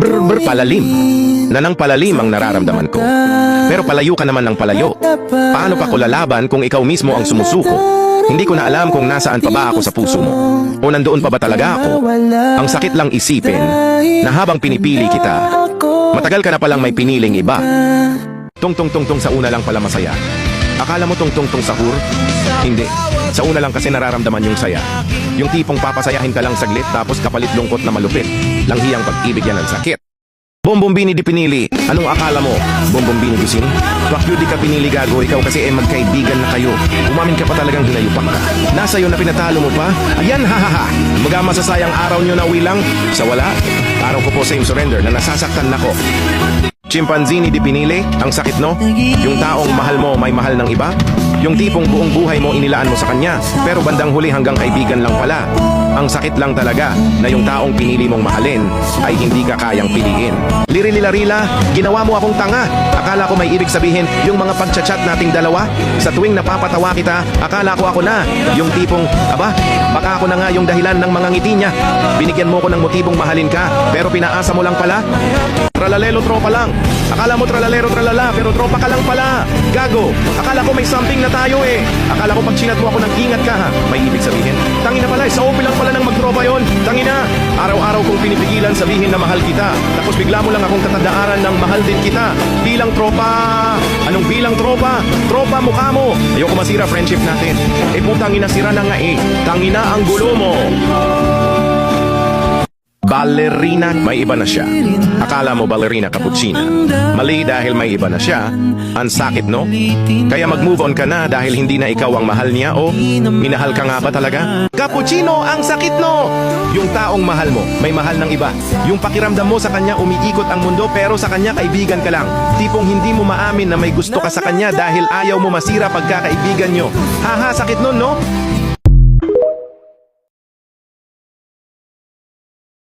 Palalim. Nanang palalim ang nararamdaman ko. Pero palayo ka naman ng palayo. Paano pa ko lalaban kung ikaw mismo ang sumusuko? Hindi ko na alam kung nasaan pa ba ako sa puso mo. O nandoon pa ba talaga ako? Ang sakit lang isipin na habang pinipili kita, matagal ka na palang may piniling iba. Tungtong sa una lang pala masaya. Akala mo tungtong sahur? Hindi. Sa una lang kasi nararamdaman yung saya. Yung tipong papasayahin ka lang saglit tapos kapalit lungkot na malupit. Langhiyang pag-ibig yan ang sakit. Bombombini di pinili. Anong akala mo? Bombombini gusin? Wakyo di ka pinili gago, ikaw kasi magkaibigan na kayo. Umamin ka pa talagang hinayupak ka. Nasa iyo na pinatalo mo pa? Ayan, hahaha. Maga masasayang araw nyo na wilang. Sa wala, araw ko po same surrender na nasasaktan nako. Chimpanzini di pinili? Ang sakit no? Yung taong mahal mo may mahal ng iba? Yung tipong buong buhay mo inilaan mo sa kanya, pero bandang huli hanggang kaibigan lang pala. Ang sakit lang talaga na yung taong pinili mong mahalin ay hindi ka kayang piliin. Lirila, ginawa mo akong tanga. Akala ko may ibig sabihin yung mga pagchat-chat nating dalawa. Sa tuwing napapatawa kita, akala ko ako na. Yung tipong, baka ako na nga yung dahilan ng mga ngiti niya. Binigyan mo ko ng motibong mahalin ka, pero pinaasa mo lang pala. Tralalelo tropa lang. Akala mo tralalero tralala, pero tropa ka lang pala. Gago, akala ko may something na tayo eh. Akala ko pag chinat mo ako ng ingat ka ha. May ibig sabihin, tangina pala, sa OP lang pala ng magtropa yon. Tangina, araw-araw kong pinipigilan sabihin na mahal kita. Tapos bigla mo lang akong tatandaaran ng mahal din kita. Bilang tropa. Anong bilang tropa? Tropa mukha mo. Ayoko masira friendship natin. Putang ina, sira na nga eh. Tangina ang gulo mo. Ballerina, may iba na siya. Akala mo ballerina cappuccina. Mali dahil may iba na siya. Ang sakit no? Kaya mag-move on ka na dahil hindi na ikaw ang mahal niya o minahal ka nga ba talaga? Cappuccino, ang sakit no? Yung taong mahal mo, may mahal ng iba. Yung pakiramdam mo sa kanya umiikot ang mundo pero sa kanya kaibigan ka lang. Tipong hindi mo maamin na may gusto ka sa kanya dahil ayaw mo masira pagkakaibigan nyo. Haha, sakit nun no?